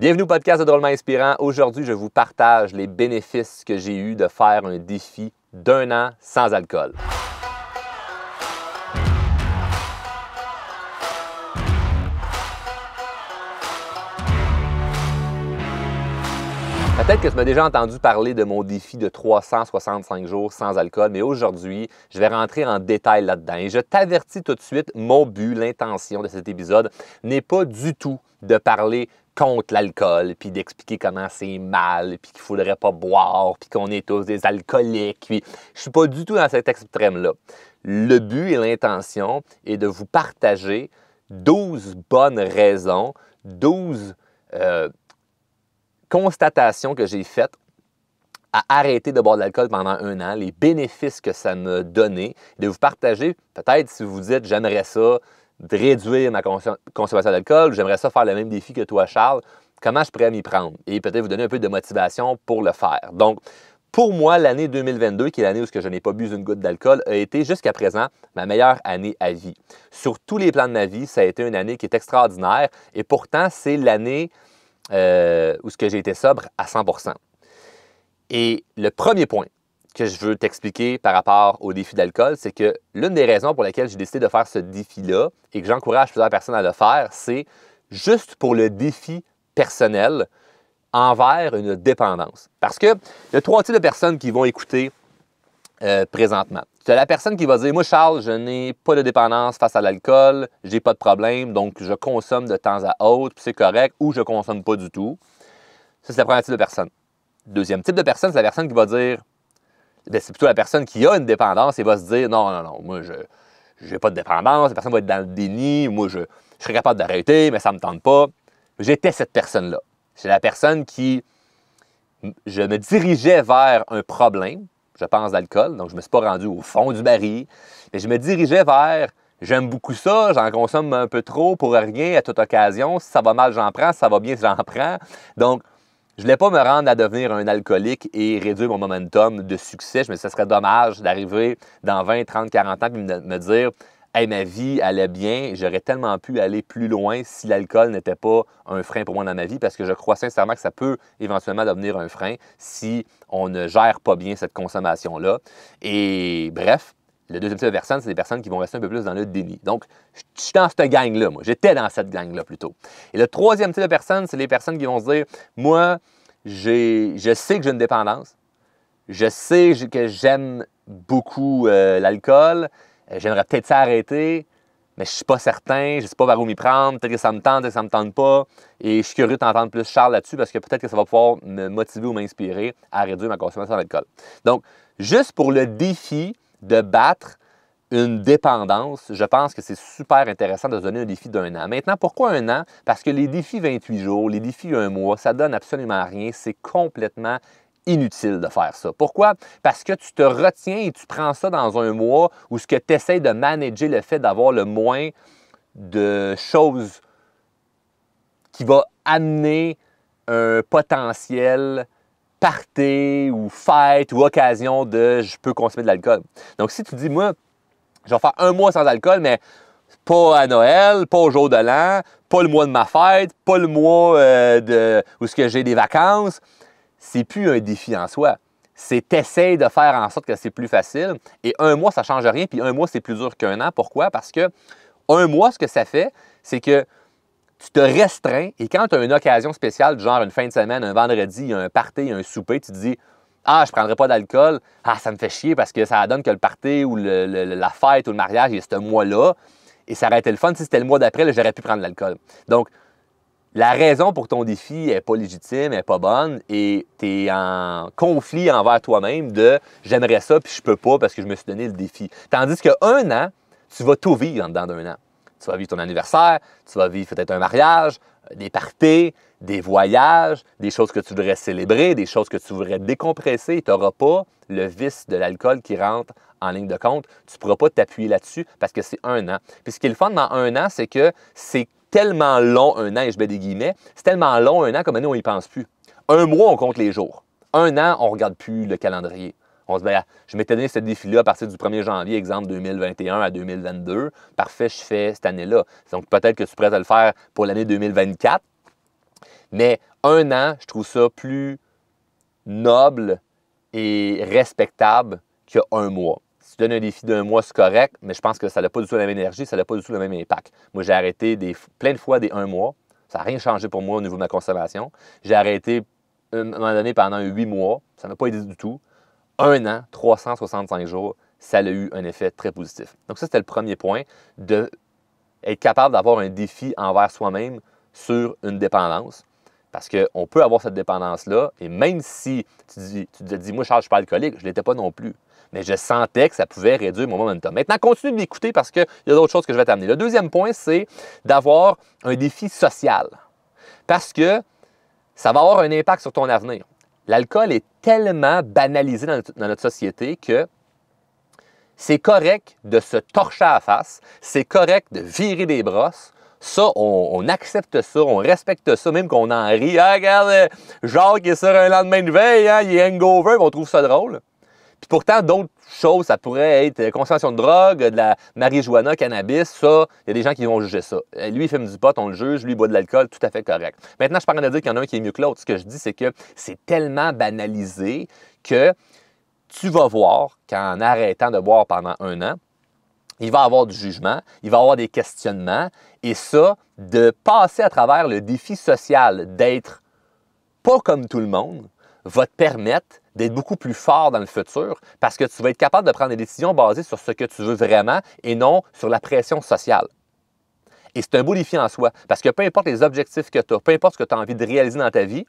Bienvenue au podcast de Drôlement Inspirant. Aujourd'hui, je vous partage les bénéfices que j'ai eus de faire un défi d'1 an sans alcool. Peut-être que tu m'as déjà entendu parler de mon défi de 365 jours sans alcool, mais aujourd'hui, je vais rentrer en détail là-dedans. Et je t'avertis tout de suite, mon but, l'intention de cet épisode n'est pas du tout de parler contre l'alcool, puis d'expliquer comment c'est mal, puis qu'il ne faudrait pas boire, puis qu'on est tous des alcooliques. Puis je ne suis pas du tout dans cet extrême-là. Le but et l'intention est de vous partager 12 bonnes raisons, 12 constatations que j'ai faites à arrêter de boire de l'alcool pendant 1 an, les bénéfices que ça m'a donné, de vous partager, peut-être si vous dites « j'aimerais ça, de réduire ma consommation d'alcool, j'aimerais ça faire le même défi que toi, Charles, comment je pourrais m'y prendre? » Et peut-être vous donner un peu de motivation pour le faire. Donc, pour moi, l'année 2022, qui est l'année où je n'ai pas bu une goutte d'alcool, a été jusqu'à présent ma meilleure année à vie. Sur tous les plans de ma vie, ça a été une année qui est extraordinaire et pourtant, c'est l'année où j'ai été sobre à 100%. Et le premier point que je veux t'expliquer par rapport au défi d'alcool, c'est que l'une des raisons pour lesquelles j'ai décidé de faire ce défi-là et que j'encourage plusieurs personnes à le faire, c'est juste pour le défi personnel envers une dépendance. Parce que il y a 3 types de personnes qui vont écouter présentement. Tu as la personne qui va dire « Moi, Charles, je n'ai pas de dépendance face à l'alcool, j'ai pas de problème, donc je consomme de temps à autre, puis c'est correct, ou je ne consomme pas du tout. » Ça, c'est le premier type de personne. Deuxième type de personne, c'est la personne qui va dire c'est plutôt la personne qui a une dépendance et va se dire « Non, moi, je n'ai pas de dépendance. » La personne va être dans le déni. « Moi, je serais capable d'arrêter, mais ça ne me tente pas. » J'étais cette personne-là. C'est la personne qui... Je me dirigeais vers un problème, je pense, d'alcool. Donc, je ne me suis pas rendu au fond du baril. Mais je me dirigeais vers « J'aime beaucoup ça, j'en consomme un peu trop pour rien à toute occasion. Si ça va mal, j'en prends. Si ça va bien, j'en prends. » Donc, je ne voulais pas me rendre à devenir un alcoolique et réduire mon momentum de succès. Je me disais que ce serait dommage d'arriver dans 20, 30, 40 ans et me dire « Hey, ma vie allait bien, j'aurais tellement pu aller plus loin si l'alcool n'était pas un frein pour moi dans ma vie. » Parce que je crois sincèrement que ça peut éventuellement devenir un frein si on ne gère pas bien cette consommation-là. Et bref, le deuxième type de personnes, c'est des personnes qui vont rester un peu plus dans le déni. Donc, je suis dans cette gang-là, moi. J'étais dans cette gang-là plutôt. Et le troisième type de personnes, c'est les personnes qui vont se dire « Moi, je sais que j'ai une dépendance. Je sais que j'aime beaucoup l'alcool. J'aimerais peut-être s'arrêter, mais je ne suis pas certain. Je ne sais pas vers où m'y prendre. Peut-être que ça me tente, peut-être que ça ne me tente pas. Et je suis curieux de t'entendre plus, Charles, là-dessus, parce que peut-être que ça va pouvoir me motiver ou m'inspirer à réduire ma consommation d'alcool. » Donc, juste pour le défi de battre une dépendance, je pense que c'est super intéressant de se donner un défi d'1 an. Maintenant, pourquoi 1 an? Parce que les défis 28 jours, les défis 1 mois, ça donne absolument rien. C'est complètement inutile de faire ça. Pourquoi? Parce que tu te retiens et tu prends ça dans un mois où ce que tu essaies de manager le fait d'avoir le moins de choses qui va amener un potentiel party ou fête ou occasion de « je peux consommer de l'alcool ». Donc, si tu dis « moi, je vais faire 1 mois sans alcool, mais pas à Noël, pas au jour de l'an, pas le mois de ma fête, pas le mois où j'ai des vacances », c'est plus un défi en soi. C'est t'essayes de faire en sorte que c'est plus facile. Et 1 mois, ça ne change rien, puis 1 mois, c'est plus dur qu'1 an. Pourquoi? Parce que 1 mois, ce que ça fait, c'est que tu te restreins et quand tu as une occasion spéciale, du genre une fin de semaine, un vendredi, il y a un party, il y a un souper, tu te dis « Ah, je ne prendrai pas d'alcool. Ah, ça me fait chier parce que ça donne que le party ou la fête ou le mariage, il y a ce mois-là. Et ça aurait été le fun si c'était le mois d'après, j'aurais pu prendre de l'alcool. » Donc, la raison pour ton défi n'est pas légitime, n'est pas bonne et tu es en conflit envers toi-même de « j'aimerais ça puis je peux pas parce que je me suis donné le défi ». Tandis que 1 an, tu vas tout vivre en dedans d'1 an. Tu vas vivre ton anniversaire, tu vas vivre peut-être un mariage, des parties, des voyages, des choses que tu voudrais célébrer, des choses que tu voudrais décompresser. Tu n'auras pas le vice de l'alcool qui rentre en ligne de compte. Tu ne pourras pas t'appuyer là-dessus parce que c'est 1 an. Puis ce qui est le fun dans 1 an, c'est que c'est tellement long, 1 an, et je mets des guillemets, c'est tellement long 1 an comme nous, on n'y pense plus. 1 mois, on compte les jours. 1 an, on ne regarde plus le calendrier. On se dit, ben, je m'étais donné ce défi-là à partir du 1er janvier, exemple 2021 à 2022. Parfait, je fais cette année-là. Donc, peut-être que tu pourrais te le faire pour l'année 2024. Mais 1 an, je trouve ça plus noble et respectable qu'un mois. Si tu donnes un défi d'1 mois, c'est correct, mais je pense que ça n'a pas du tout la même énergie, ça n'a pas du tout le même impact. Moi, j'ai arrêté plein de fois des 1 mois. Ça n'a rien changé pour moi au niveau de ma consommation. J'ai arrêté à un moment donné pendant 8 mois. Ça n'a pas aidé du tout. 1 an, 365 jours, ça a eu un effet très positif. Donc ça, c'était le premier point, d'être capable d'avoir un défi envers soi-même sur une dépendance. Parce qu'on peut avoir cette dépendance-là, et même si tu te dis, moi, Charles, je ne suis pas alcoolique, je ne l'étais pas non plus. Mais je sentais que ça pouvait réduire mon momentum. Maintenant, continue de m'écouter parce qu'il y a d'autres choses que je vais t'amener. Le deuxième point, c'est d'avoir un défi social. Parce que ça va avoir un impact sur ton avenir. L'alcool est tellement banalisé dans notre société que c'est correct de se torcher à la face, c'est correct de virer des brosses. Ça, on accepte ça, on respecte ça, même qu'on en rit. Ah, regarde, Jacques est sur un lendemain de veille, hein, il est hangover, on trouve ça drôle. Puis pourtant, d'autres choses, ça pourrait être consommation de drogue, de la marijuana, cannabis, ça, il y a des gens qui vont juger ça. Lui, il fume du pot, on le juge, lui, il boit de l'alcool, tout à fait correct. Maintenant, je parle de dire qu'il y en a un qui est mieux que l'autre. Ce que je dis, c'est que c'est tellement banalisé que tu vas voir qu'en arrêtant de boire pendant 1 an, il va y avoir du jugement, il va y avoir des questionnements, et ça, de passer à travers le défi social d'être pas comme tout le monde, va te permettre d'être beaucoup plus fort dans le futur parce que tu vas être capable de prendre des décisions basées sur ce que tu veux vraiment et non sur la pression sociale. Et c'est un beau défi en soi parce que peu importe les objectifs que tu as, peu importe ce que tu as envie de réaliser dans ta vie,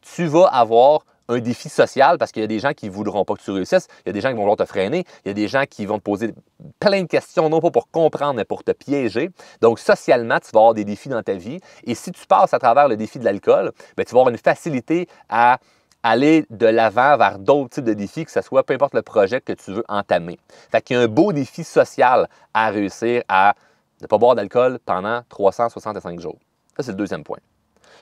tu vas avoir un défi social parce qu'il y a des gens qui ne voudront pas que tu réussisses, il y a des gens qui vont vouloir te freiner, il y a des gens qui vont te poser plein de questions, non pas pour comprendre, mais pour te piéger. Donc, socialement, tu vas avoir des défis dans ta vie. Et si tu passes à travers le défi de l'alcool, bien, tu vas avoir une facilité à aller de l'avant vers d'autres types de défis, que ce soit peu importe le projet que tu veux entamer. Fait qu'il y a un beau défi social à réussir à ne pas boire d'alcool pendant 365 jours. Ça, c'est le deuxième point.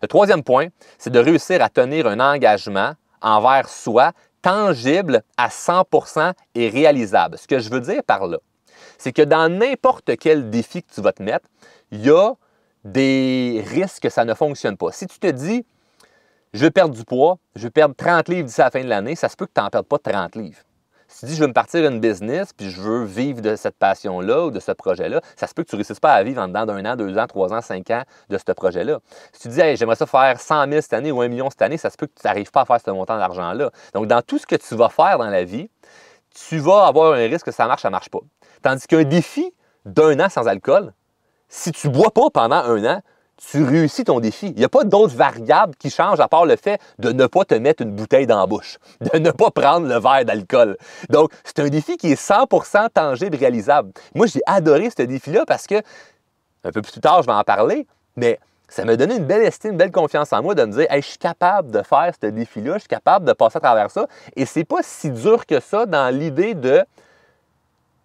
Le troisième point, c'est de réussir à tenir un engagement envers soi tangible à 100% et réalisable. Ce que je veux dire par là, c'est que dans n'importe quel défi que tu vas te mettre, il y a des risques que ça ne fonctionne pas. Si tu te dis, je veux perdre du poids, je veux perdre 30 livres d'ici à la fin de l'année, ça se peut que tu n'en perdes pas 30 livres. Si tu dis, je veux me partir une business, puis je veux vivre de cette passion-là ou de ce projet-là, ça se peut que tu ne réussisses pas à vivre en dedans d'1 an, 2 ans, 3 ans, 5 ans de ce projet-là. Si tu dis, hey, j'aimerais ça faire 100 000 cette année ou 1 million cette année, ça se peut que tu n'arrives pas à faire ce montant d'argent-là. Donc, dans tout ce que tu vas faire dans la vie, tu vas avoir un risque que ça marche pas. Tandis qu'un défi d'1 an sans alcool, si tu ne bois pas pendant 1 an, tu réussis ton défi. Il n'y a pas d'autres variables qui changent à part le fait de ne pas te mettre une bouteille dans la bouche, de ne pas prendre le verre d'alcool. Donc, c'est un défi qui est 100% tangible et réalisable. Moi, j'ai adoré ce défi-là parce que, un peu plus tard, je vais en parler, mais ça m'a donné une belle estime, une belle confiance en moi de me dire, hey, je suis capable de faire ce défi-là, je suis capable de passer à travers ça. Et c'est pas si dur que ça dans l'idée de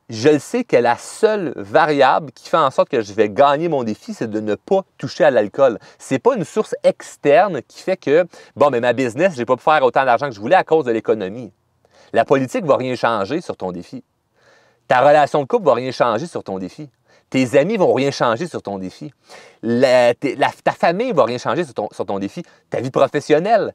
je le sais que la seule variable qui fait en sorte que je vais gagner mon défi, c'est de ne pas toucher à l'alcool. Ce n'est pas une source externe qui fait que, bon, mais ma business, je n'ai pas pu faire autant d'argent que je voulais à cause de l'économie. La politique ne va rien changer sur ton défi. Ta relation de couple ne va rien changer sur ton défi. Tes amis ne vont rien changer sur ton défi. Ta famille ne va rien changer sur ton défi. Ta vie professionnelle.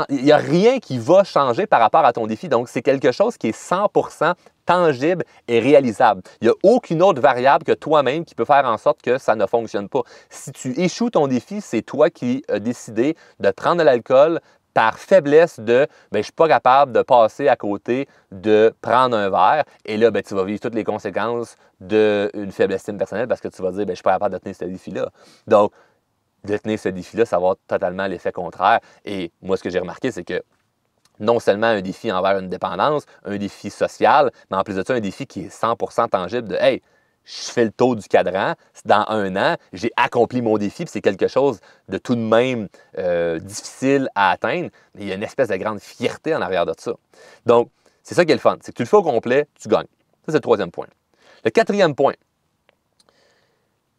Il n'y a rien qui va changer par rapport à ton défi. Donc, c'est quelque chose qui est 100% tangible et réalisable. Il n'y a aucune autre variable que toi-même qui peut faire en sorte que ça ne fonctionne pas. Si tu échoues ton défi, c'est toi qui as décidé de prendre de l'alcool par faiblesse de « je ne suis pas capable de passer à côté de prendre un verre » et là, tu vas vivre toutes les conséquences d'une faible estime personnelle parce que tu vas dire « je ne suis pas capable de tenir ce défi-là ». Donc, de tenir ce défi-là, ça va avoir totalement l'effet contraire. Et moi, ce que j'ai remarqué, c'est que non seulement un défi envers une dépendance, un défi social, mais en plus de ça, un défi qui est 100% tangible de « Hey, je fais le tour du cadran, dans 1 an, j'ai accompli mon défi, puis c'est quelque chose de tout de même difficile à atteindre. » Mais il y a une espèce de grande fierté en arrière de ça. Donc, c'est ça qui est le fun. C'est que tu le fais au complet, tu gagnes. Ça, c'est le troisième point. Le quatrième point,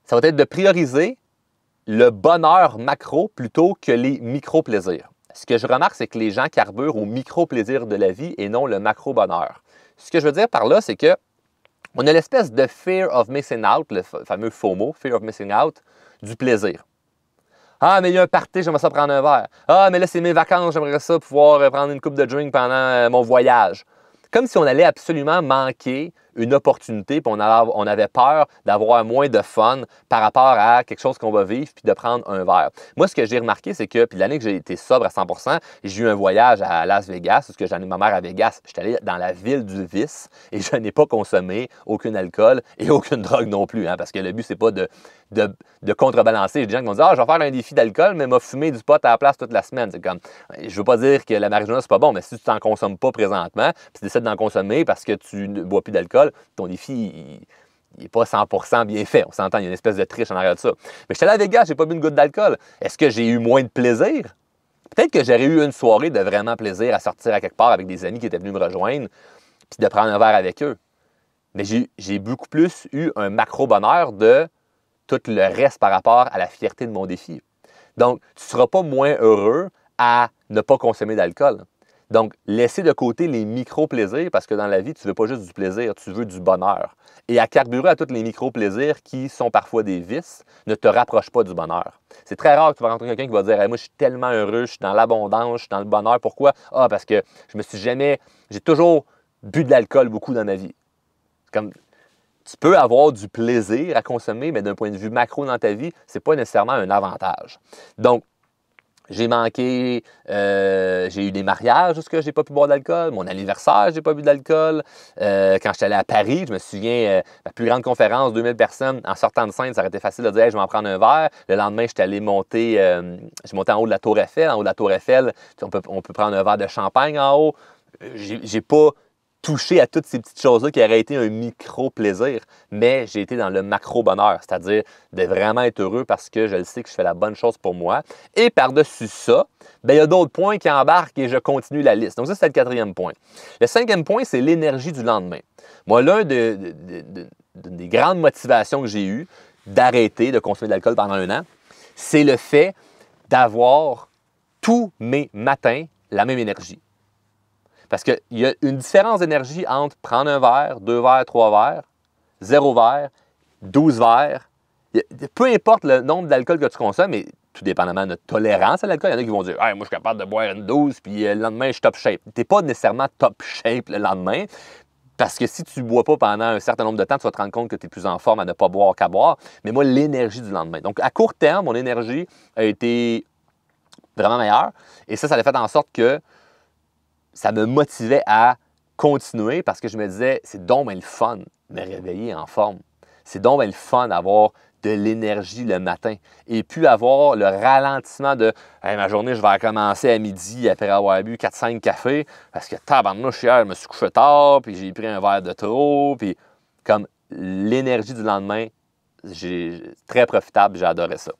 ça va être de prioriser le bonheur macro plutôt que les micro-plaisirs. Ce que je remarque, c'est que les gens carburent au micro-plaisir de la vie et non le macro-bonheur. Ce que je veux dire par là, c'est que on a l'espèce de fear of missing out, le fameux FOMO, fear of missing out, du plaisir. Ah, mais il y a un party, j'aimerais ça prendre un verre. Ah, mais là, c'est mes vacances, j'aimerais ça pouvoir prendre une coupe de drink pendant mon voyage. Comme si on allait absolument manquer une opportunité, puis on avait peur d'avoir moins de fun par rapport à quelque chose qu'on va vivre, puis de prendre un verre. Moi, ce que j'ai remarqué, c'est que, puis l'année que j'ai été sobre à 100%, j'ai eu un voyage à Las Vegas, parce que j'ai amené ma mère à Vegas. J'étais allé dans la ville du vice, et je n'ai pas consommé aucun alcool et aucune drogue non plus, hein, parce que le but, c'est pas de contrebalancer. J'ai des gens qui vont dire « Ah, je vais faire un défi d'alcool, mais m'a fumé du pot à la place toute la semaine. » C'est comme, je veux pas dire que la marijuana, c'est pas bon, mais si tu t'en consommes pas présentement, puis tu décides d'en consommer parce que tu ne bois plus d'alcool, ton défi, il n'est pas 100% bien fait. On s'entend, il y a une espèce de triche en arrière de ça. Mais j'étais allé à Vegas, j'ai pas bu une goutte d'alcool. Est-ce que j'ai eu moins de plaisir? Peut-être que j'aurais eu une soirée de vraiment plaisir à sortir à quelque part avec des amis qui étaient venus me rejoindre, puis de prendre un verre avec eux. Mais j'ai beaucoup plus eu un macro-bonheur de tout le reste par rapport à la fierté de mon défi. Donc, tu ne seras pas moins heureux à ne pas consommer d'alcool. Donc, laissez de côté les micro-plaisirs parce que dans la vie, tu ne veux pas juste du plaisir, tu veux du bonheur. Et à carburer à tous les micro-plaisirs qui sont parfois des vices, ne te rapproche pas du bonheur. C'est très rare que tu vas rencontrer quelqu'un qui va dire hey, « Moi, je suis tellement heureux, je suis dans l'abondance, je suis dans le bonheur. » Pourquoi? Ah, parce que j'ai toujours bu de l'alcool beaucoup dans ma vie. Comme, tu peux avoir du plaisir à consommer, mais d'un point de vue macro dans ta vie, ce n'est pas nécessairement un avantage. Donc, j'ai manqué, j'ai eu des mariages où je n'ai pas pu boire d'alcool. Mon anniversaire, je n'ai pas bu d'alcool. Quand j'étais allé à Paris, je me souviens, ma plus grande conférence, 2000 personnes, en sortant de scène, ça aurait été facile de dire hey, « je vais en prendre un verre ». Le lendemain, j'étais allé monter, je montais en haut de la Tour Eiffel. En haut de la Tour Eiffel, on peut prendre un verre de champagne en haut. J'ai pas touché à toutes ces petites choses-là qui auraient été un micro-plaisir, mais j'ai été dans le macro-bonheur, c'est-à-dire de vraiment être heureux parce que je le sais que je fais la bonne chose pour moi. Et par-dessus ça, bien, il y a d'autres points qui embarquent et je continue la liste. Donc ça, c'est le 4e point. Le 5e point, c'est l'énergie du lendemain. Moi, l'un des grandes motivations que j'ai eues d'arrêter de consommer de l'alcool pendant un an, c'est le fait d'avoir tous mes matins la même énergie. Parce qu'il y a une différence d'énergie entre prendre un verre, 2 verres, 3 verres, 0 verre, 12 verres. Peu importe le nombre d'alcool que tu consommes, et tout dépendamment de notre tolérance à l'alcool, il y en a qui vont dire hey, « Moi, je suis capable de boire une 12, puis le lendemain, je suis top shape. » Tu n'es pas nécessairement top shape le lendemain, parce que si tu ne bois pas pendant un certain nombre de temps, tu vas te rendre compte que tu es plus en forme à ne pas boire qu'à boire. Mais moi, l'énergie du lendemain. Donc, à court terme, mon énergie a été vraiment meilleure. Et ça a fait en sorte que ça me motivait à continuer parce que je me disais, c'est donc bien le fun de me réveiller en forme. C'est donc bien le fun d'avoir de l'énergie le matin et puis avoir le ralentissement de hey, ma journée, je vais commencer à midi après avoir bu 4-5 cafés parce que tabarnouche, hier, je me suis couché tard puis j'ai pris un verre de trop. Puis comme l'énergie du lendemain, très profitable, j'ai adoré ça.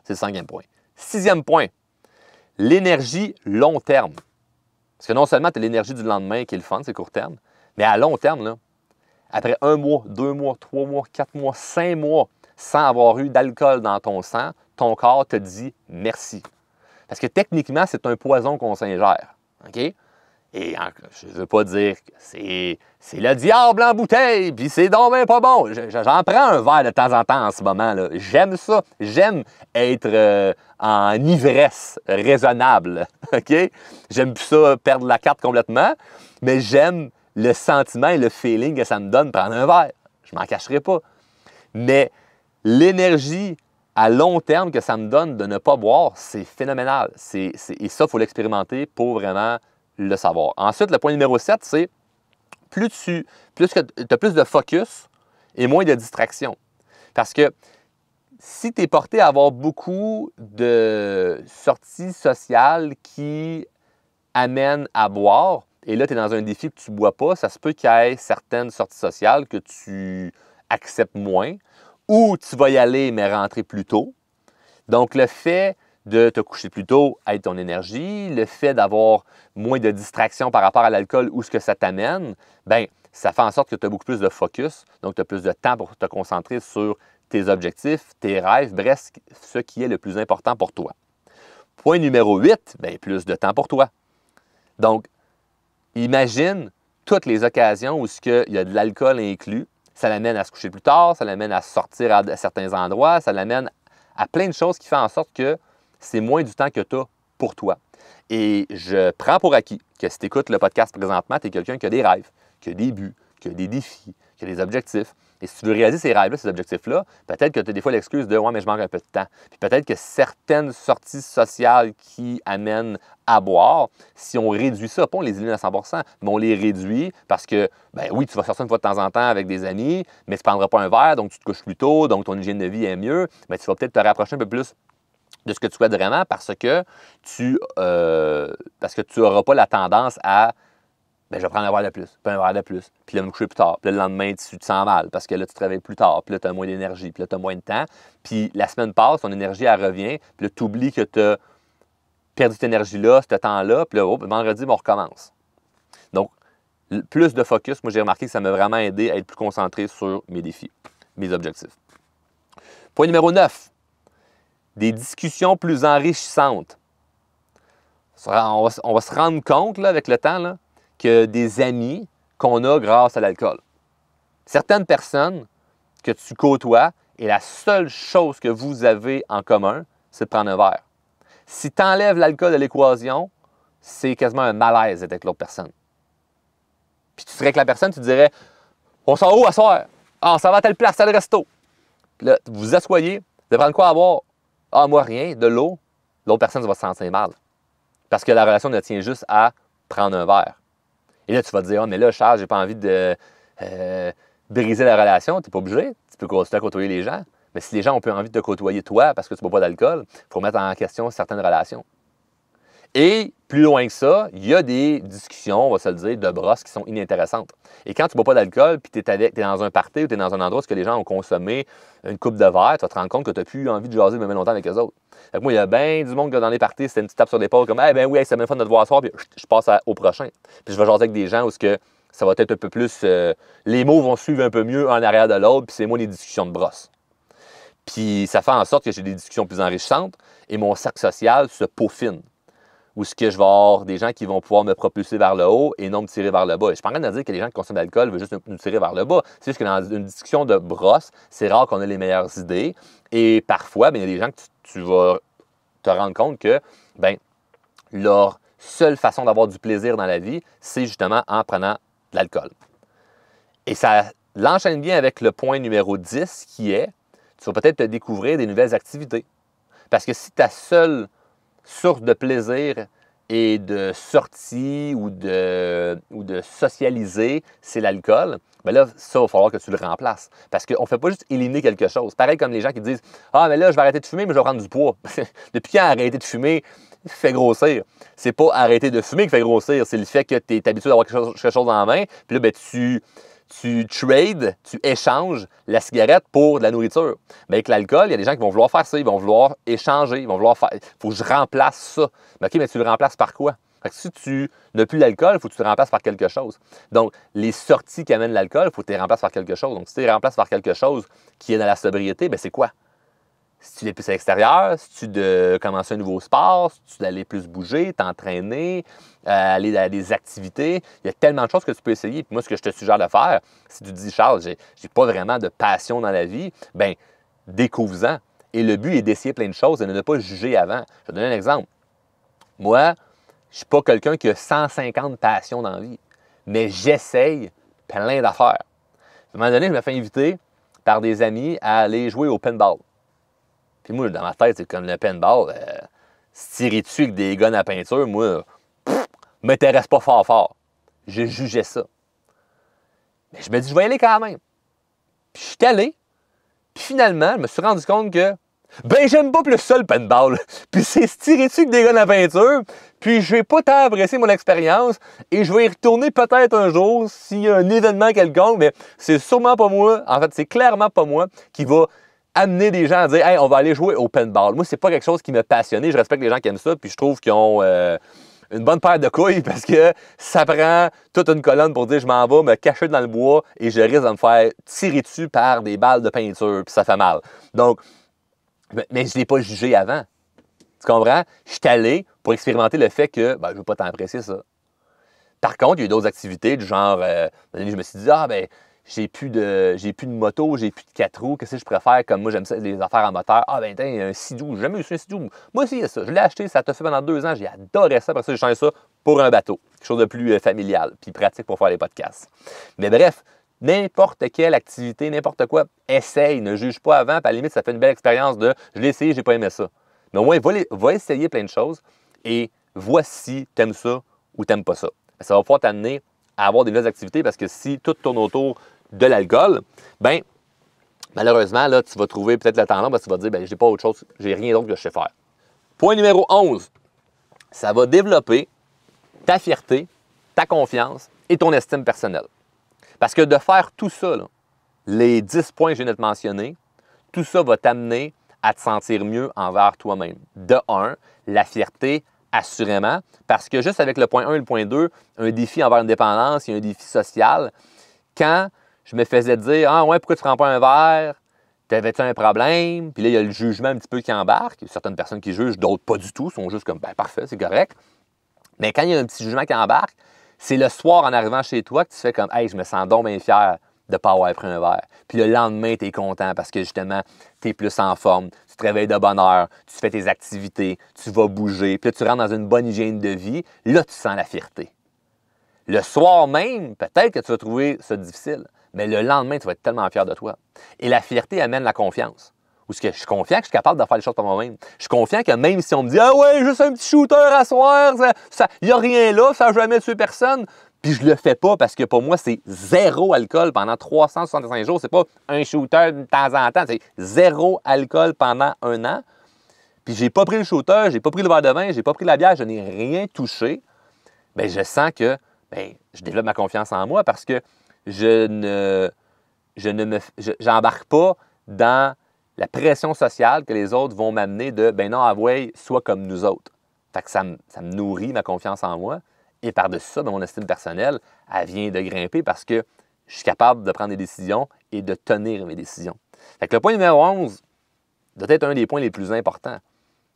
C'est le 5e point. 6e point, l'énergie long terme. Parce que non seulement tu as l'énergie du lendemain qui est le fun, c'est court terme, mais à long terme, là, après 1 mois, 2 mois, 3 mois, 4 mois, 5 mois sans avoir eu d'alcool dans ton sang, ton corps te dit merci. Parce que techniquement, c'est un poison qu'on s'ingère. OK? Et je ne veux pas dire que c'est le diable en bouteille, puis c'est donc bien pas bon. J'en prends un verre de temps en temps en ce moment. J'aime ça. J'aime être en ivresse raisonnable. OK? J'aime plus ça perdre la carte complètement, mais j'aime le sentiment et le feeling que ça me donne prendre un verre. Je m'en cacherai pas. Mais l'énergie à long terme que ça me donne de ne pas boire, c'est phénoménal. Et ça, il faut l'expérimenter pour vraiment le savoir. Ensuite, le point numéro 7, c'est plus que tu as plus de focus et moins de distraction. Parce que si tu es porté à avoir beaucoup de sorties sociales qui amènent à boire, et là, tu es dans un défi que tu ne bois pas, ça se peut qu'il y ait certaines sorties sociales que tu acceptes moins, ou tu vas y aller, mais rentrer plus tôt. Donc, le fait de te coucher plus tôt aide ton énergie, le fait d'avoir moins de distractions par rapport à l'alcool ou ce que ça t'amène, bien, ça fait en sorte que tu as beaucoup plus de focus, donc tu as plus de temps pour te concentrer sur tes objectifs, tes rêves, bref, ce qui est le plus important pour toi. Point numéro 8, bien, plus de temps pour toi. Donc, imagine toutes les occasions où il y a de l'alcool inclus. Ça l'amène à se coucher plus tard, ça l'amène à sortir à certains endroits, ça l'amène à plein de choses qui font en sorte que c'est moins du temps que tu as pour toi. Et je prends pour acquis que si tu écoutes le podcast présentement, tu es quelqu'un qui a des rêves, qui a des buts, qui a des défis, qui a des objectifs. Et si tu veux réaliser ces rêves-là, ces objectifs-là, peut-être que tu as des fois l'excuse de « ouais, mais je manque un peu de temps ». Puis peut-être que certaines sorties sociales qui amènent à boire, si on réduit ça, pas on les élimine à 100%, mais on les réduit parce que, ben oui, tu vas sortir une fois de temps en temps avec des amis, mais tu ne prendras pas un verre, donc tu te couches plus tôt, donc ton hygiène de vie est mieux, mais tu vas peut-être te rapprocher un peu plus de ce que tu souhaites vraiment parce que tu n'auras pas la tendance à ben, je vais prendre un verre de plus, puis un verre de plus, puis là, me coucher plus tard, puis là, le lendemain, tu te sens mal parce que là, tu te réveilles plus tard, puis là, tu as moins d'énergie, puis là, tu as moins de temps, puis la semaine passe, ton énergie, elle revient, puis là, tu oublies que tu as perdu cette énergie-là, ce temps-là, puis là, le vendredi, on recommence. Donc, plus de focus, moi, j'ai remarqué que ça m'a vraiment aidé à être plus concentré sur mes défis, mes objectifs. Point numéro 9, des discussions plus enrichissantes. On va se rendre compte, là, avec le temps, là, que des amis qu'on a grâce à l'alcool. Certaines personnes que tu côtoies et la seule chose que vous avez en commun, c'est de prendre un verre. Si tu enlèves l'alcool de l'équation, c'est quasiment un malaise d'être avec l'autre personne. Puis tu serais avec la personne, tu te dirais « On s'en va où à soir? Ah, on s'en va à telle place, tel resto. » Puis là, vous vous asseyez, vous allez prendre quoi à boire? Ah, moi, rien, de l'eau. L'autre personne va se sentir mal. Parce que la relation ne tient juste à prendre un verre. Et là, tu vas te dire, ah, mais là, Charles, j'ai pas envie de briser la relation. Tu n'es pas obligé. Tu peux continuer à côtoyer les gens. Mais si les gens ont pas envie de te côtoyer toi parce que tu ne bois pas d'alcool, il faut mettre en question certaines relations. Et plus loin que ça, il y a des discussions, on va se le dire, de brosses qui sont inintéressantes. Et quand tu ne bois pas d'alcool, puis tu es dans un party ou tu es dans un endroit où les gens ont consommé une coupe de verre, tu vas te rendre compte que tu n'as plus envie de jaser même longtemps avec eux autres. Fait que moi, il y a bien du monde que dans les parties, c'était une petite tape sur l'épaule comme hey, ben oui, c'est bien fun de te voir ce soir, puis je passe au prochain. Puis je vais jaser avec des gens où ça va être un peu plus. Les mots vont suivre un peu mieux un en arrière de l'autre, puis c'est moi les discussions de brosse. Puis ça fait en sorte que j'ai des discussions plus enrichissantes et mon cercle social se peaufine. Où ce que je vais avoir des gens qui vont pouvoir me propulser vers le haut et non me tirer vers le bas. Et je suis pas en train de dire que les gens qui consomment de l'alcool veulent juste nous tirer vers le bas. C'est juste que dans une discussion de brosse, c'est rare qu'on ait les meilleures idées. Et parfois, bien, il y a des gens que tu vas te rendre compte que bien, leur seule façon d'avoir du plaisir dans la vie, c'est justement en prenant de l'alcool. Et ça l'enchaîne bien avec le point numéro 10 qui est, tu vas peut-être te découvrir des nouvelles activités. Parce que si ta seule source de plaisir et de sortie ou de socialiser, c'est l'alcool, bien là, ça, il va falloir que tu le remplaces. Parce qu'on ne fait pas juste éliminer quelque chose. Pareil comme les gens qui disent « Ah, mais là, je vais arrêter de fumer, mais je vais prendre du poids. » Depuis quand arrêter de fumer fait grossir? C'est pas arrêter de fumer qui fait grossir, c'est le fait que tu es habitué d'avoir quelque chose en main, puis là, bien, tu trades, tu échanges la cigarette pour de la nourriture. Mais avec l'alcool, il y a des gens qui vont vouloir faire ça, ils vont vouloir échanger, ils vont vouloir faire. Il faut que je remplace ça. Mais OK, mais tu le remplaces par quoi? Fait que si tu n'as plus l'alcool, il faut que tu le remplaces par quelque chose. Donc, les sorties qui amènent l'alcool, il faut que tu les remplaces par quelque chose. Donc, si tu les remplaces par quelque chose qui est dans la sobriété, bien, c'est quoi? Si tu es plus à l'extérieur, si tu de commencer un nouveau sport, si tu d'aller plus bouger, t'entraîner, aller à des activités, il y a tellement de choses que tu peux essayer. Puis moi, ce que je te suggère de faire, si tu dis, Charles, j'ai pas vraiment de passion dans la vie, bien, découvre-en. Et le but est d'essayer plein de choses et de ne pas juger avant. Je vais te donner un exemple. Moi, je ne suis pas quelqu'un qui a 150 passions dans la vie, mais j'essaye plein d'affaires. À un moment donné, je me fais inviter par des amis à aller jouer au pinball. Puis moi, dans ma tête, c'est comme le paintball, se tirer dessus avec des guns à peinture, moi, m'intéresse pas fort. Je jugeais ça. Mais je me dis, je vais y aller quand même. Puis je suis allé. Puis finalement, je me suis rendu compte que, ben, j'aime pas plus ça le paintball. Puis c'est se tirer dessus avec des guns à peinture. Puis je vais pas tant apprécier mon expérience. Et je vais y retourner peut-être un jour s'il y a un événement quelconque. Mais c'est sûrement pas moi. En fait, c'est clairement pas moi qui va amener des gens à dire « Hey, on va aller jouer au paintball ». Moi, c'est pas quelque chose qui m'a passionné. Je respecte les gens qui aiment ça, puis je trouve qu'ils ont une bonne paire de couilles parce que ça prend toute une colonne pour dire « Je m'en vais me cacher dans le bois et je risque de me faire tirer dessus par des balles de peinture, puis ça fait mal ». Donc, mais je ne l'ai pas jugé avant. Tu comprends? Je suis allé pour expérimenter le fait que je ne veux pas t'apprécier ça. Par contre, il y a eu d'autres activités du genre, je me suis dit « Ah, ben j'ai plus de moto, j'ai plus de 4 roues, qu'est-ce que je préfère? Comme moi, j'aime ça, les affaires à moteur. Ah, ben, tiens, un Sea-Doo, j'ai jamais eu un Sea-Doo. Moi aussi, il y a ça. Je l'ai acheté, ça t'a fait pendant 2 ans, j'ai adoré ça. Après ça, j'ai changé ça pour un bateau. Quelque chose de plus familial, puis pratique pour faire les podcasts. Mais bref, n'importe quelle activité, n'importe quoi, essaye, ne juge pas avant, puis à la limite, ça fait une belle expérience de je l'ai essayé, j'ai pas aimé ça. Mais au moins, va essayer plein de choses et vois si tu aimes ça ou tu n'aimes pas ça. Ça va pouvoir t'amener à avoir des nouvelles activités parce que si tout tourne autour de l'alcool, bien, malheureusement, là, tu vas trouver peut-être le temps long parce que tu vas te dire, bien, j'ai pas autre chose, j'ai rien d'autre que je sais faire. Point numéro 11, ça va développer ta fierté, ta confiance et ton estime personnelle. Parce que de faire tout ça, là, les 10 points que je viens de te mentionner, tout ça va t'amener à te sentir mieux envers toi-même. De 1, la fierté, assurément, parce que juste avec le point 1 et le point 2, un défi envers une dépendance et un défi social, quand je me faisais dire « Ah ouais, pourquoi tu ne prends pas un verre? T'avais-tu un problème? » Puis là, il y a le jugement un petit peu qui embarque. Il y a certaines personnes qui jugent, d'autres pas du tout, sont juste comme « Ben parfait, c'est correct. » Mais quand il y a un petit jugement qui embarque, c'est le soir en arrivant chez toi que tu fais comme « Hey, je me sens donc bien fier de ne pas avoir pris un verre. » Puis le lendemain, tu es content parce que justement, tu es plus en forme, tu te réveilles de bonne heure, tu fais tes activités, tu vas bouger, puis là, tu rentres dans une bonne hygiène de vie. Là, tu sens la fierté. Le soir même, peut-être que tu vas trouver ça difficile, mais le lendemain, tu vas être tellement fier de toi. Et la fierté amène la confiance. Où je suis confiant que je suis capable de faire les choses par moi-même. Je suis confiant que même si on me dit « Ah ouais, juste un petit shooter à soir, il n'y a rien là, ça n'a jamais tué personne », puis je le fais pas parce que pour moi, c'est 0 alcool pendant 365 jours. C'est pas un shooter de temps en temps, c'est 0 alcool pendant 1 an. Puis j'ai pas pris le shooter, j'ai pas pris le verre de vin, j'ai pas pris la bière, je n'ai rien touché. Bien, je sens que je développe ma confiance en moi parce que j'embarque pas dans la pression sociale que les autres vont m'amener de « ben non, avouez, sois comme nous autres ». Fait que ça me nourrit ma confiance en moi. Et par-dessus ça, mon estime personnelle, elle vient de grimper parce que je suis capable de prendre des décisions et de tenir mes décisions. Fait que le point numéro 11 doit être un des points les plus importants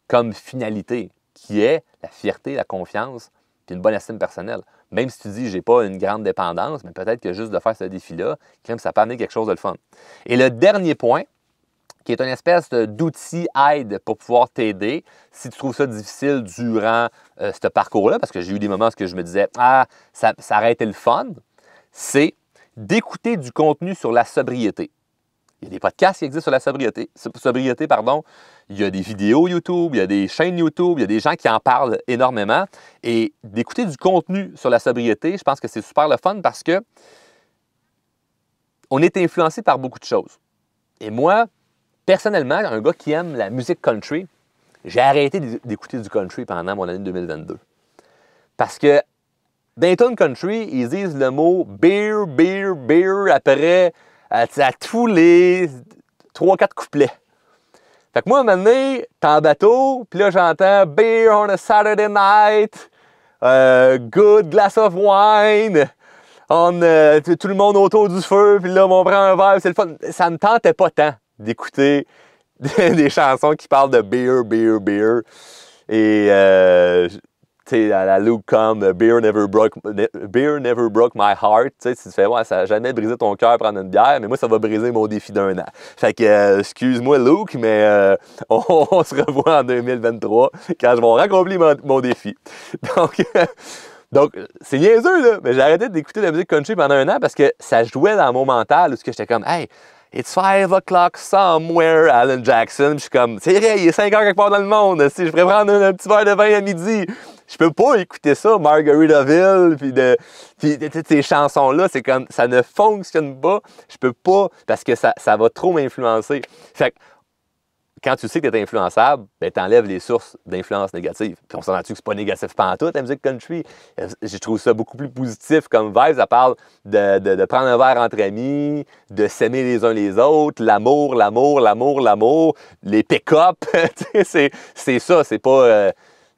comme finalité, qui est la fierté, la confiance et une bonne estime personnelle. Même si tu dis « j'ai pas une grande dépendance », mais peut-être que juste de faire ce défi-là, ça peut amener quelque chose de le fun. Et le dernier point, qui est une espèce d'outil aide pour pouvoir t'aider si tu trouves ça difficile durant ce parcours-là, parce que j'ai eu des moments où je me disais « Ah, ça aurait été le fun », c'est d'écouter du contenu sur la sobriété. Il y a des podcasts qui existent sur la sobriété. Il y a des vidéos YouTube, il y a des chaînes YouTube, il y a des gens qui en parlent énormément. Et d'écouter du contenu sur la sobriété, je pense que c'est super le fun parce que on est influencé par beaucoup de choses. Et moi, personnellement, un gars qui aime la musique country, j'ai arrêté d'écouter du country pendant mon année 2022. Parce que dans les tunes country, ils disent le mot « beer, beer, beer » après à tous les 3-4 couplets. Fait que moi, à un moment donné, t'es en bateau, puis là, j'entends « beer on a Saturday night »,« good glass of wine », tout le monde autour du feu, puis là, on prend un verre, c'est le fun. Ça me tentait pas tant d'écouter des chansons qui parlent de beer, beer, beer. Et, tu sais, à la Luke comme beer never broke my heart. Tu sais, si tu fais, ouais, ça n'a jamais brisé ton cœur prendre une bière, mais moi, ça va briser mon défi d'1 an. Fait que, excuse-moi, Luke, mais on se revoit en 2023 quand je vais accomplir mon défi. Donc, c'est niaiseux, là, mais j'ai arrêté d'écouter de la musique country pendant 1 an parce que ça jouait dans mon mental où j'étais comme, hey, it's 5 o'clock somewhere, Alan Jackson. Puis je suis comme, c'est vrai, il est 5 heures quelque part dans le monde. Si je pourrais prendre un petit verre de vin à midi. Je peux pas écouter ça, Margaritaville, puis ces chansons-là, c'est comme, ça ne fonctionne pas. Je peux pas, parce que ça va trop m'influencer. Fait que, quand tu sais que tu es influençable, ben, tu enlèves les sources d'influence négative. Puis on s'en rend-tu que c'est pas négatif pantoute, la musique country? Je trouve ça beaucoup plus positif comme vibe. Ça parle de prendre un verre entre amis, de s'aimer les uns les autres, l'amour, l'amour, l'amour, l'amour, les pick-up. C'est ça, c'est pas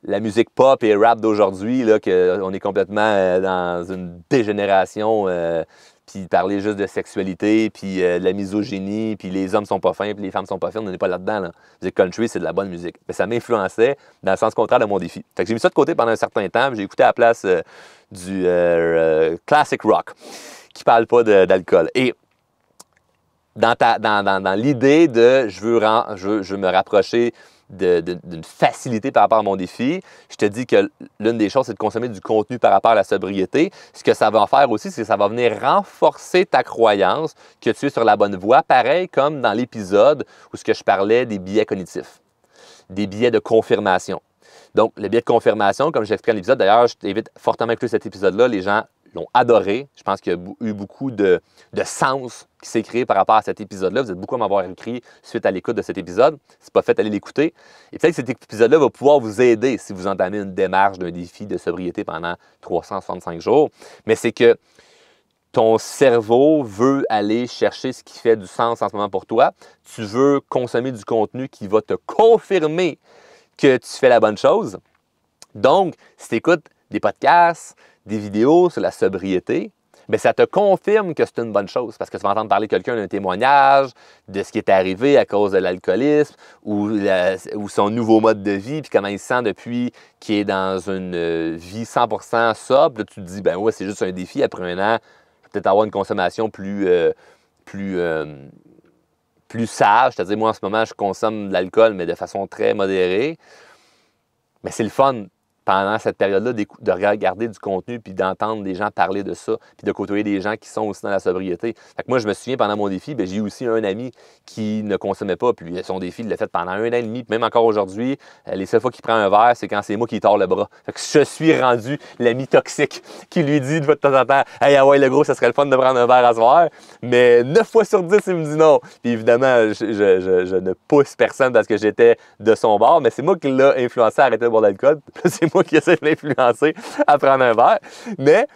la musique pop et rap d'aujourd'hui, là, qu'on est complètement dans une dégénération puis parler juste de sexualité, puis de la misogynie, puis les hommes sont pas fins, puis les femmes sont pas fines, on n'est pas là-dedans. Là. Musique country, c'est de la bonne musique. Mais ça m'influençait dans le sens contraire de mon défi. Fait que j'ai mis ça de côté pendant un certain temps, j'ai écouté à la place du classic rock, qui parle pas d'alcool. Et dans l'idée de je veux me rapprocher d'une facilité par rapport à mon défi, je te dis que l'une des choses, c'est de consommer du contenu par rapport à la sobriété. Ce que ça va faire aussi, c'est que ça va venir renforcer ta croyance que tu es sur la bonne voie, pareil comme dans l'épisode où ce que je parlais des biais cognitifs, des biais de confirmation. Donc, le biais de confirmation, comme j'explique dans l'épisode, d'ailleurs, je t'invite fortement à écouter cet épisode-là, les gens l'ont adoré. Je pense qu'il y a eu beaucoup de sens qui s'est créé par rapport à cet épisode-là. Vous êtes beaucoup à m'avoir écrit suite à l'écoute de cet épisode. Si ce n'est pas fait, allez l'écouter. Et peut-être que cet épisode-là va pouvoir vous aider si vous entamez une démarche d'un défi de sobriété pendant 365 jours. Mais c'est que ton cerveau veut aller chercher ce qui fait du sens en ce moment pour toi. Tu veux consommer du contenu qui va te confirmer que tu fais la bonne chose. Donc, si tu écoutes des podcasts, des vidéos sur la sobriété, bien, ça te confirme que c'est une bonne chose parce que tu vas entendre parler quelqu'un d'un témoignage, de ce qui est arrivé à cause de l'alcoolisme ou son nouveau mode de vie, puis comment il se sent depuis qu'il est dans une vie 100% sobre. Là, tu te dis, ben ouais, c'est juste un défi. Après un an, je vais peut-être avoir une consommation plus sage. C'est-à-dire, moi, en ce moment, je consomme de l'alcool, mais de façon très modérée. Mais c'est le fun pendant cette période-là de regarder du contenu puis d'entendre des gens parler de ça puis de côtoyer des gens qui sont aussi dans la sobriété. Fait que moi, je me souviens, pendant mon défi, j'ai eu aussi un ami qui ne consommait pas, puis son défi, il l'a fait pendant 1 an et demi, puis même encore aujourd'hui, les seules fois qu'il prend un verre, c'est quand c'est moi qui tord le bras. Fait que je suis rendu l'ami toxique qui lui dit de temps en temps « Hey, ah ouais, le gros, ça serait le fun de prendre un verre à soir. » Mais 9 fois sur 10, il me dit non. Puis évidemment, je ne pousse personne parce que j'étais de son bord, mais c'est moi qui l'ai influencé à arrêter de boire de l'alcool. C'est moi qui essaie de l'influencer à prendre un verre. Mais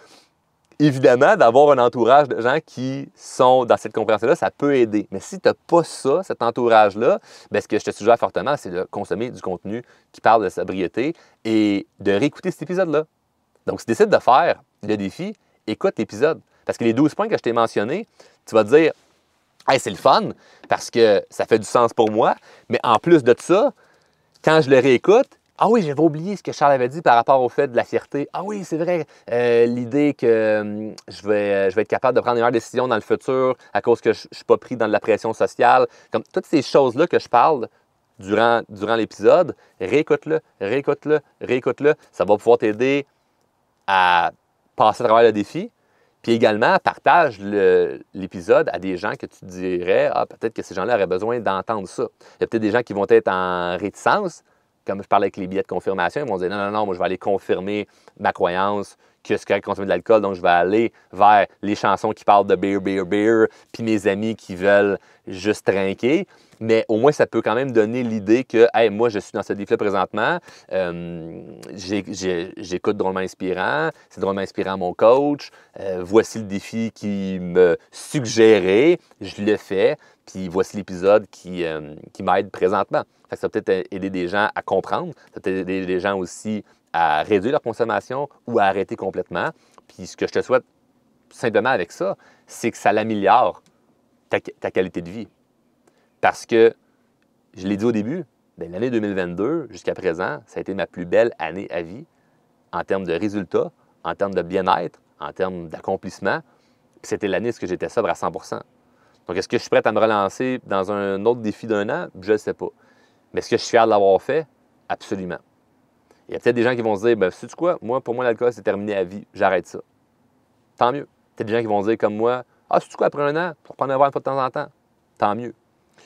évidemment, d'avoir un entourage de gens qui sont dans cette compréhension-là, ça peut aider. Mais si tu n'as pas ça, cet entourage-là, bien, ce que je te suggère fortement, c'est de consommer du contenu qui parle de sobriété et de réécouter cet épisode-là. Donc, si tu décides de faire le défi, écoute l'épisode. Parce que les 12 points que je t'ai mentionnés, tu vas te dire « Hey, c'est le fun parce que ça fait du sens pour moi. » Mais en plus de ça, quand je le réécoute, ah oui, j'avais oublié ce que Charles avait dit par rapport au fait de la fierté. Ah oui, c'est vrai, l'idée que je vais être capable de prendre une meilleure décision dans le futur à cause que je ne suis pas pris dans de la pression sociale. Comme toutes ces choses-là que je parle durant l'épisode, réécoute-le. Ça va pouvoir t'aider à passer à travers le défi. Puis également, partage l'épisode à des gens que tu dirais, ah, peut-être que ces gens-là auraient besoin d'entendre ça. Il y a peut-être des gens qui vont être en réticence. Comme je parlais avec les billets de confirmation, ils vont dire non, moi je vais aller confirmer ma croyance que c'est correct de consommer de l'alcool, donc je vais aller vers les chansons qui parlent de beer, puis mes amis qui veulent juste trinquer. Mais au moins, ça peut quand même donner l'idée que, hey, moi, je suis dans ce défi-là présentement, j'écoute Drôlement Inspirant, c'est Drôlement Inspirant mon coach, voici le défi qui me suggérait, je le fais, puis voici l'épisode qui m'aide présentement. Fait que ça va peut-être aider des gens à comprendre, ça va peut-être aider des gens aussi à réduire leur consommation ou à arrêter complètement. Puis ce que je te souhaite simplement avec ça, c'est que ça l'améliore ta qualité de vie. Parce que, je l'ai dit au début, l'année 2022, jusqu'à présent, ça a été ma plus belle année à vie en termes de résultats, en termes de bien-être, en termes d'accomplissement. Puis c'était l'année où j'étais sobre à 100%. Donc, est-ce que je suis prêt à me relancer dans un autre défi d'1 an? Je ne sais pas. Mais est-ce que je suis fier de l'avoir fait? Absolument. Il y a peut-être des gens qui vont se dire, ben, sais-tu quoi? Moi, pour moi, l'alcool, c'est terminé à vie. J'arrête ça. Tant mieux. Peut-être des gens qui vont dire comme moi, ah, sais-tu quoi, après 1 an, pour prendre un verre une fois de temps en temps? Tant mieux.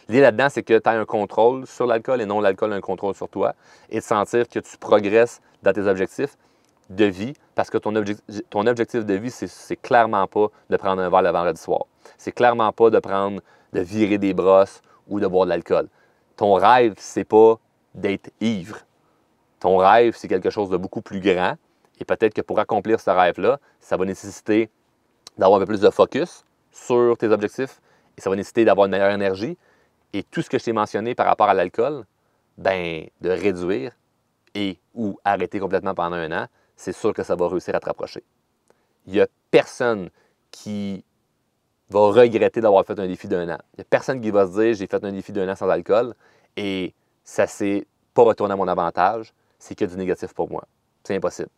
L'idée là-dedans, c'est que tu as un contrôle sur l'alcool et non l'alcool a un contrôle sur toi et de sentir que tu progresses dans tes objectifs de vie parce que ton objectif de vie, c'est clairement pas de prendre un verre le vendredi soir. C'est clairement pas de virer des brosses ou de boire de l'alcool. Ton rêve, c'est pas d'être ivre. Ton rêve, c'est quelque chose de beaucoup plus grand et peut-être que pour accomplir ce rêve-là, ça va nécessiter d'avoir un peu plus de focus sur tes objectifs et ça va nécessiter d'avoir une meilleure énergie. Et tout ce que je t'ai mentionné par rapport à l'alcool, ben, de réduire et ou arrêter complètement pendant 1 an, c'est sûr que ça va réussir à te rapprocher. Il n'y a personne qui va regretter d'avoir fait un défi d'1 an. Il n'y a personne qui va se dire « j'ai fait un défi d'1 an sans alcool et ça ne s'est pas retourné à mon avantage, c'est que du négatif pour moi. » C'est impossible.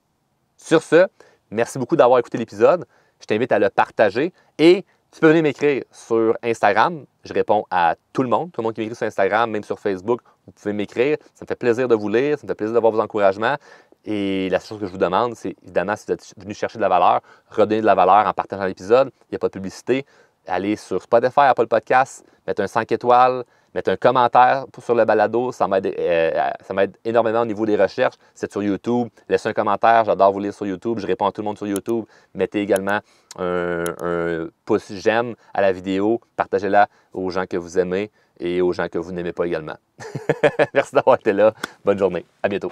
Sur ce, merci beaucoup d'avoir écouté l'épisode. Je t'invite à le partager et tu peux venir m'écrire sur Instagram. Je réponds à tout le monde qui m'écrit sur Instagram, même sur Facebook. Vous pouvez m'écrire. Ça me fait plaisir de vous lire, ça me fait plaisir d'avoir vos encouragements. Et la seule chose que je vous demande, c'est évidemment, si vous êtes venu chercher de la valeur, redonner de la valeur en partageant l'épisode. Il n'y a pas de publicité. Allez sur Spotify, Apple Podcasts, mettre un 5 étoiles, mettre un commentaire sur le balado. Ça m'aide énormément au niveau des recherches. C'est sur YouTube. Laissez un commentaire. J'adore vous lire sur YouTube. Je réponds à tout le monde sur YouTube. Mettez également un pouce j'aime à la vidéo. Partagez-la aux gens que vous aimez et aux gens que vous n'aimez pas également. Merci d'avoir été là. Bonne journée. À bientôt.